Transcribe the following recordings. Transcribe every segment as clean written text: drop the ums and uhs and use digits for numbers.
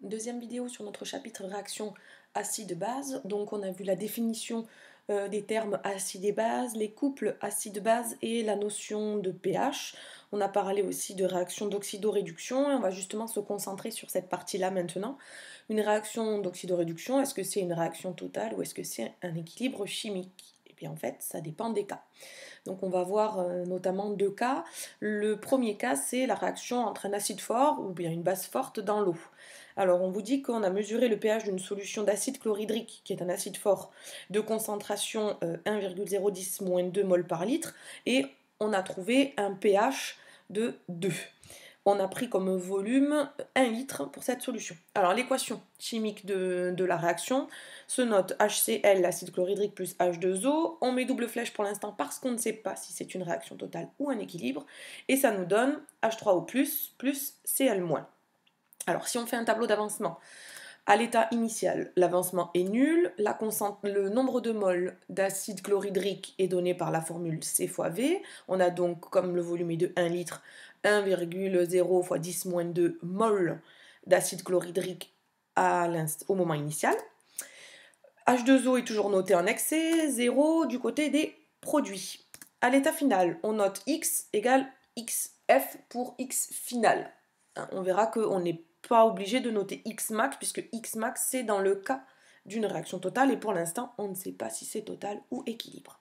Deuxième vidéo sur notre chapitre réaction acide-base. Donc on a vu la définition des termes acide et base, les couples acide-base et la notion de pH. On a parlé aussi de réaction d'oxydoréduction et on va justement se concentrer sur cette partie-là maintenant. Une réaction d'oxydoréduction, est-ce que c'est une réaction totale ou est-ce que c'est un équilibre chimique? Et bien en fait, ça dépend des cas. Donc on va voir notamment deux cas. Le premier cas, c'est la réaction entre un acide fort ou bien une base forte dans l'eau. Alors on vous dit qu'on a mesuré le pH d'une solution d'acide chlorhydrique, qui est un acide fort, de concentration 1,010-2 mol par litre, et on a trouvé un pH de 2. On a pris comme volume 1 litre pour cette solution. Alors l'équation chimique de la réaction se note HCl, l'acide chlorhydrique, plus H2O. On met double flèche pour l'instant parce qu'on ne sait pas si c'est une réaction totale ou un équilibre. Et ça nous donne H3O+, plus Cl-. Alors si on fait un tableau d'avancement, à l'état initial, l'avancement est nul, le nombre de moles d'acide chlorhydrique est donné par la formule C fois V. On a donc, comme le volume est de 1 litre, 1,0 fois 10-2 moles d'acide chlorhydrique au moment initial. H2O est toujours noté en excès, 0 du côté des produits. À l'état final, on note X égale XF pour X final. On verra qu'on n'est pas obligé de noter X max, puisque X max c'est dans le cas d'une réaction totale, et pour l'instant on ne sait pas si c'est total ou équilibre.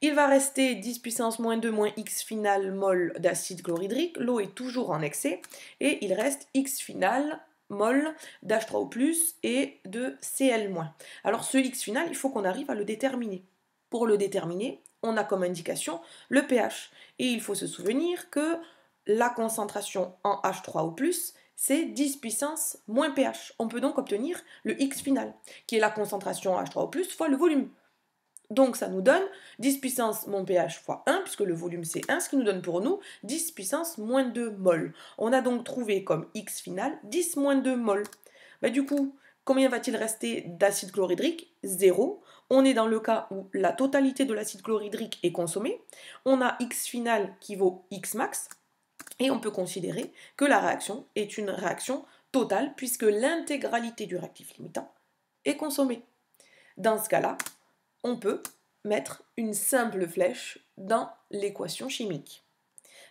Il va rester 10 puissance moins 2 moins X final mol d'acide chlorhydrique, l'eau est toujours en excès, et il reste X final mol d'H3O+, et de Cl-. Alors ce X final, il faut qu'on arrive à le déterminer. Pour le déterminer, on a comme indication le pH, et il faut se souvenir que la concentration en H3O+, c'est 10 puissance moins pH. On peut donc obtenir le X final, qui est la concentration en H3O+, fois le volume. Donc ça nous donne 10 puissance moins pH fois 1, puisque le volume c'est 1, ce qui nous donne pour nous 10 puissance moins 2 mol. On a donc trouvé comme X final 10 moins 2 mol. Du coup, combien va-t-il rester d'acide chlorhydrique? 0. On est dans le cas où la totalité de l'acide chlorhydrique est consommée. On a X final qui vaut X max. Et on peut considérer que la réaction est une réaction totale, puisque l'intégralité du réactif limitant est consommée. Dans ce cas-là, on peut mettre une simple flèche dans l'équation chimique.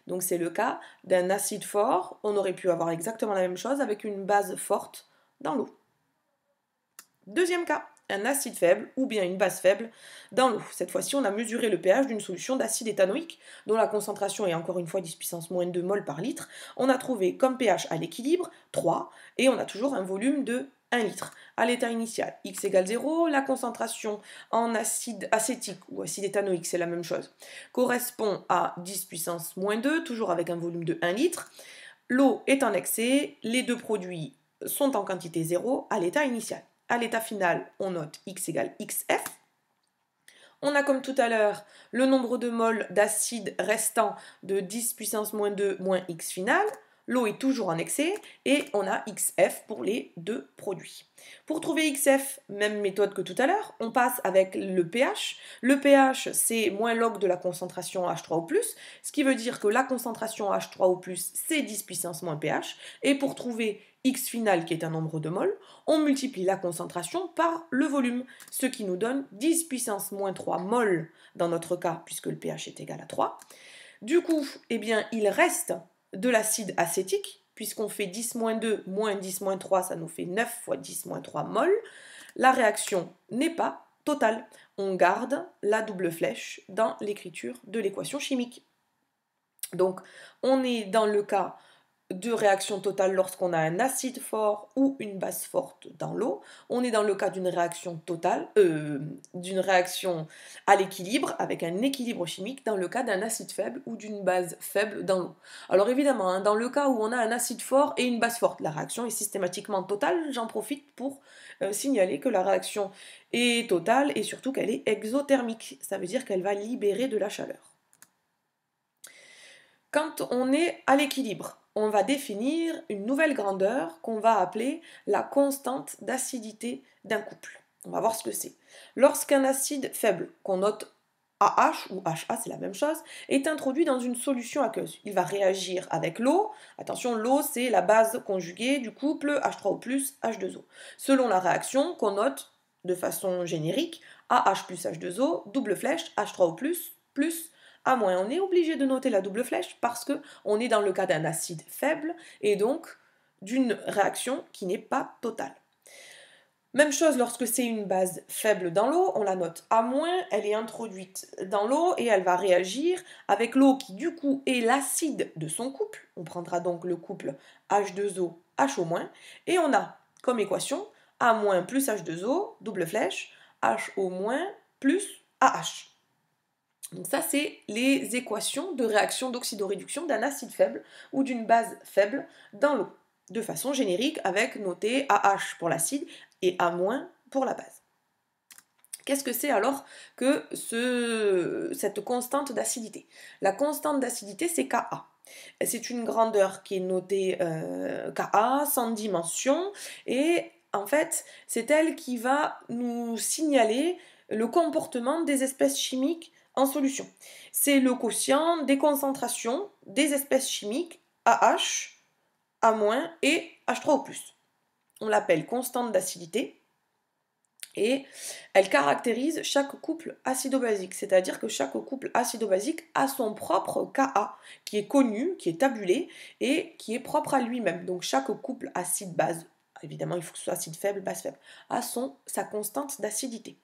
Donc c'est le cas d'un acide fort, on aurait pu avoir exactement la même chose avec une base forte dans l'eau. Deuxième cas, un acide faible ou bien une base faible dans l'eau. Cette fois-ci, on a mesuré le pH d'une solution d'acide éthanoïque dont la concentration est encore une fois 10 puissance moins 2 mol par litre. On a trouvé comme pH à l'équilibre 3 et on a toujours un volume de 1 litre. À l'état initial, X égale 0, la concentration en acide acétique ou acide éthanoïque, c'est la même chose, correspond à 10 puissance moins 2, toujours avec un volume de 1 litre. L'eau est en excès, les deux produits sont en quantité 0 à l'état initial. À l'état final, on note X égale XF. On a comme tout à l'heure le nombre de moles d'acide restant de 10 puissance moins 2 moins X final. L'eau est toujours en excès et on a XF pour les deux produits. Pour trouver XF, même méthode que tout à l'heure, on passe avec le pH. Le pH, c'est moins log de la concentration H3O+, ce qui veut dire que la concentration H3O+, c'est 10 puissance moins pH. Et pour trouver X final, qui est un nombre de moles, on multiplie la concentration par le volume, ce qui nous donne 10 puissance moins 3 moles dans notre cas, puisque le pH est égal à 3. Du coup, eh bien, il reste de l'acide acétique, puisqu'on fait 10-2 moins 10-3, ça nous fait 9 fois 10-3 mol. La réaction n'est pas totale. On garde la double flèche dans l'écriture de l'équation chimique. Donc, on est dans le cas de réaction totale lorsqu'on a un acide fort ou une base forte dans l'eau. On est dans le cas d'une réaction totale, d'une réaction à l'équilibre, avec un équilibre chimique dans le cas d'un acide faible ou d'une base faible dans l'eau. Alors évidemment, dans le cas où on a un acide fort et une base forte, la réaction est systématiquement totale. J'en profite pour signaler que la réaction est totale et surtout qu'elle est exothermique. Ça veut dire qu'elle va libérer de la chaleur. Quand on est à l'équilibre, on va définir une nouvelle grandeur qu'on va appeler la constante d'acidité d'un couple. On va voir ce que c'est. Lorsqu'un acide faible, qu'on note AH, ou HA, c'est la même chose, est introduit dans une solution aqueuse. Il va réagir avec l'eau. Attention, l'eau, c'est la base conjuguée du couple H3O+, H2O. Selon la réaction qu'on note de façon générique, AH plus H2O, double flèche, H3O+, plus A-. On est obligé de noter la double flèche parce qu'on est dans le cas d'un acide faible et donc d'une réaction qui n'est pas totale. Même chose lorsque c'est une base faible dans l'eau, on la note A-, elle est introduite dans l'eau et elle va réagir avec l'eau qui du coup est l'acide de son couple. On prendra donc le couple H2O, HO-, et on a comme équation A- plus H2O, double flèche, HO- plus AH. Donc ça, c'est les équations de réaction d'oxydoréduction d'un acide faible ou d'une base faible dans l'eau, de façon générique avec noté AH pour l'acide et A- pour la base. Qu'est-ce que c'est alors que cette constante d'acidité? La constante d'acidité, c'est Ka. C'est une grandeur qui est notée Ka, sans dimension, et en fait, c'est elle qui va nous signaler le comportement des espèces chimiques en solution. C'est le quotient des concentrations des espèces chimiques AH, A- et H3O+. On l'appelle constante d'acidité et elle caractérise chaque couple acido-basique, c'est-à-dire que chaque couple acido-basique a son propre Ka qui est connu, qui est tabulé et qui est propre à lui-même. Donc chaque couple acide-base, évidemment il faut que ce soit acide faible, base faible, a sa constante d'acidité.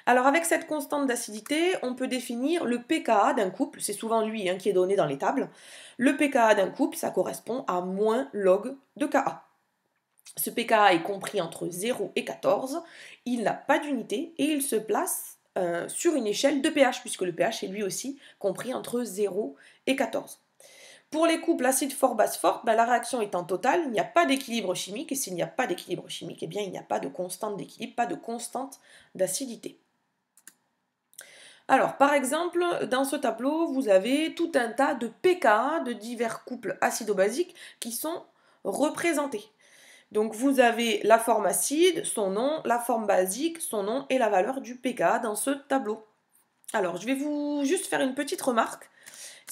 Alors avec cette constante d'acidité, on peut définir le pKa d'un couple, c'est souvent lui qui est donné dans les tables. Le pKa d'un couple, ça correspond à moins log de Ka. Ce pKa est compris entre 0 et 14, il n'a pas d'unité et il se place sur une échelle de pH, puisque le pH est lui aussi compris entre 0 et 14. Pour les couples acide fort, base forte, la réaction étant totale, il n'y a pas d'équilibre chimique, et s'il n'y a pas d'équilibre chimique, eh bien, il n'y a pas de constante d'équilibre, pas de constante d'acidité. Alors, par exemple, dans ce tableau, vous avez tout un tas de pKa de divers couples acido-basiques qui sont représentés. Donc vous avez la forme acide, son nom, la forme basique, son nom et la valeur du pKa dans ce tableau. Alors je vais vous juste faire une petite remarque.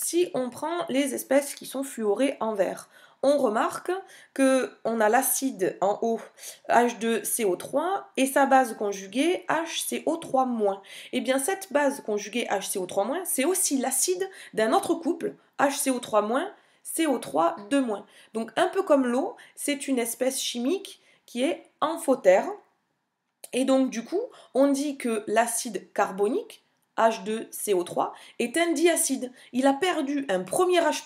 Si on prend les espèces qui sont fluorées en vert, on remarque qu'on a l'acide en haut H2CO3 et sa base conjuguée HCO3-. Et bien cette base conjuguée HCO3-, c'est aussi l'acide d'un autre couple HCO3-, CO3 2-. Donc un peu comme l'eau, c'est une espèce chimique qui est amphotère. Et donc du coup, on dit que l'acide carbonique, H2CO3, est un diacide. Il a perdu un premier H+,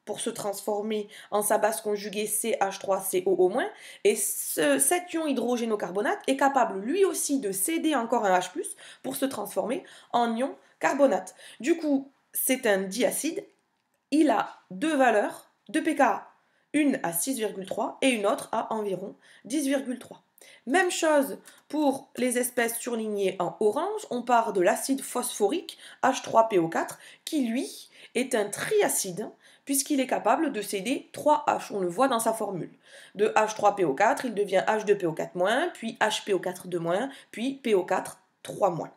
pour se transformer en sa base conjuguée CH3COO-, et cet ion hydrogénocarbonate est capable lui aussi de céder encore un H+, pour se transformer en ion carbonate. Du coup, c'est un diacide. Il a deux valeurs de pKa, une à 6,3 et une autre à environ 10,3. Même chose pour les espèces surlignées en orange, on part de l'acide phosphorique H3PO4 qui lui est un triacide puisqu'il est capable de céder 3 H, on le voit dans sa formule. De H3PO4, il devient H2PO4-, puis HPO4-, puis PO4 3-.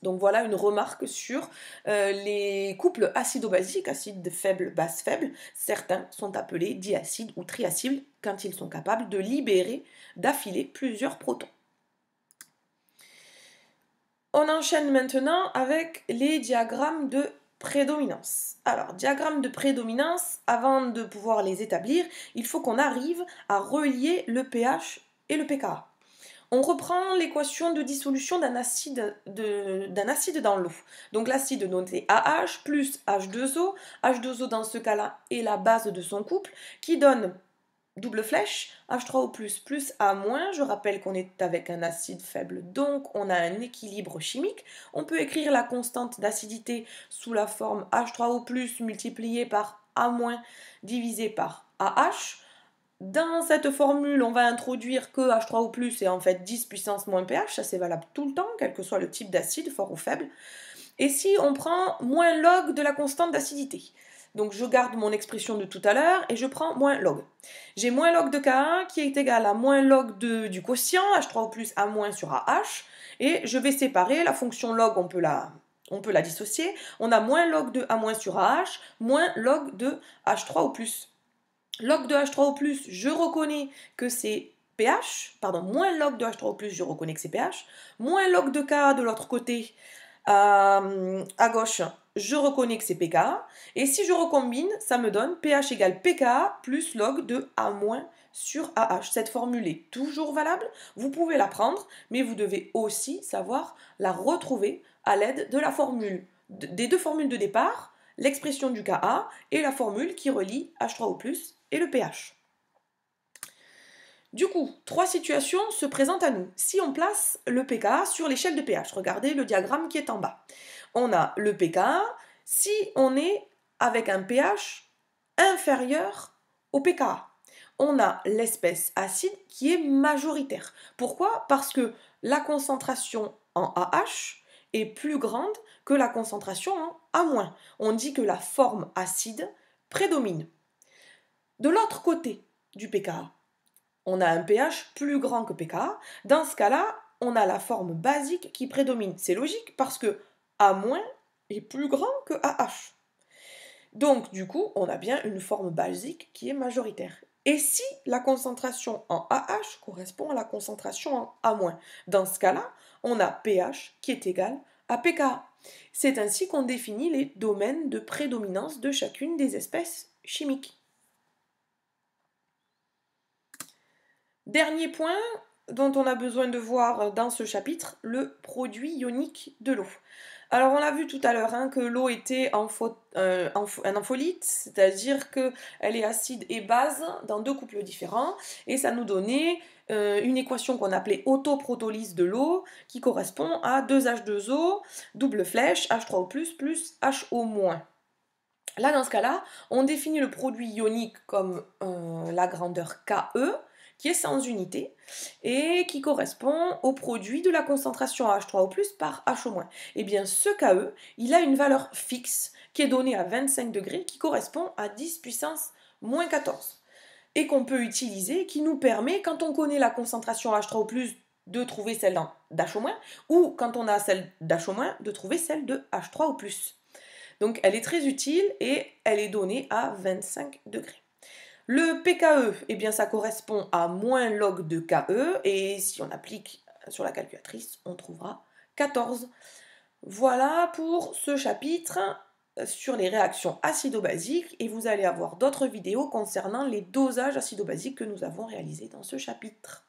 Donc voilà une remarque sur les couples acido-basiques, acide faible, base faible. Certains sont appelés diacides ou triacides quand ils sont capables de libérer d'affilée plusieurs protons. On enchaîne maintenant avec les diagrammes de prédominance. Alors, diagrammes de prédominance, avant de pouvoir les établir, il faut qu'on arrive à relier le pH et le pKa. On reprend l'équation de dissolution d'un acide dans l'eau. Donc l'acide noté AH plus H2O. H2O dans ce cas-là est la base de son couple qui donne double flèche H3O+, plus A-. Je rappelle qu'on est avec un acide faible, donc on a un équilibre chimique. On peut écrire la constante d'acidité sous la forme H3O+, multiplié par A- divisé par AH. Dans cette formule, on va introduire que H3O+, est en fait 10 puissance moins pH, ça c'est valable tout le temps, quel que soit le type d'acide, fort ou faible. Et si on prend moins log de la constante d'acidité, donc je garde mon expression de tout à l'heure et je prends moins log. J'ai moins log de K1 qui est égal à moins log du quotient, H3O+, A- sur AH, et je vais séparer la fonction log, on peut la on peut la dissocier. On a moins log de A- sur AH, moins log de H3O+. Log de H3O+, je reconnais que c'est pH, pardon, moins log de H3O+, je reconnais que c'est pH, moins log de Ka de l'autre côté, à gauche, je reconnais que c'est pK, et si je recombine, ça me donne pH égale pK plus log de A- sur AH. Cette formule est toujours valable, vous pouvez la prendre, mais vous devez aussi savoir la retrouver à l'aide de la formule, des deux formules de départ, l'expression du Ka et la formule qui relie H3O+, et le pH. Du coup, trois situations se présentent à nous. Si on place le pK sur l'échelle de pH, regardez le diagramme qui est en bas. On a le pK si on est avec un pH inférieur au pK. On a l'espèce acide qui est majoritaire. Pourquoi? Parce que la concentration en AH est plus grande que la concentration en A-. On dit que la forme acide prédomine. De l'autre côté du pKa, on a un pH plus grand que pKa. Dans ce cas-là, on a la forme basique qui prédomine. C'est logique parce que A- est plus grand que AH. Donc, du coup, on a bien une forme basique qui est majoritaire. Et si la concentration en AH correspond à la concentration en A-, dans ce cas-là, on a pH qui est égal à pKa. C'est ainsi qu'on définit les domaines de prédominance de chacune des espèces chimiques. Dernier point dont on a besoin de voir dans ce chapitre, le produit ionique de l'eau. Alors on a vu tout à l'heure que l'eau était un ampholyte, c'est-à-dire qu'elle est acide et base dans deux couples différents, et ça nous donnait une équation qu'on appelait autoprotolyse de l'eau, qui correspond à 2H2O, double flèche, H3O+, plus HO-. Là, dans ce cas-là, on définit le produit ionique comme la grandeur KE, qui est sans unité, et qui correspond au produit de la concentration H3O+, par HO-. Et bien, ce KE, il a une valeur fixe, qui est donnée à 25 degrés, qui correspond à 10 puissance moins 14, et qu'on peut utiliser, qui nous permet, quand on connaît la concentration H3O+, de trouver celle d'HO-, ou quand on a celle d'HO-, de trouver celle de H3O+. Donc elle est très utile et elle est donnée à 25 degrés. Le pKe, eh bien ça correspond à moins log de KE, et si on applique sur la calculatrice, on trouvera 14. Voilà pour ce chapitre sur les réactions acido-basiques, et vous allez avoir d'autres vidéos concernant les dosages acido-basiques que nous avons réalisés dans ce chapitre.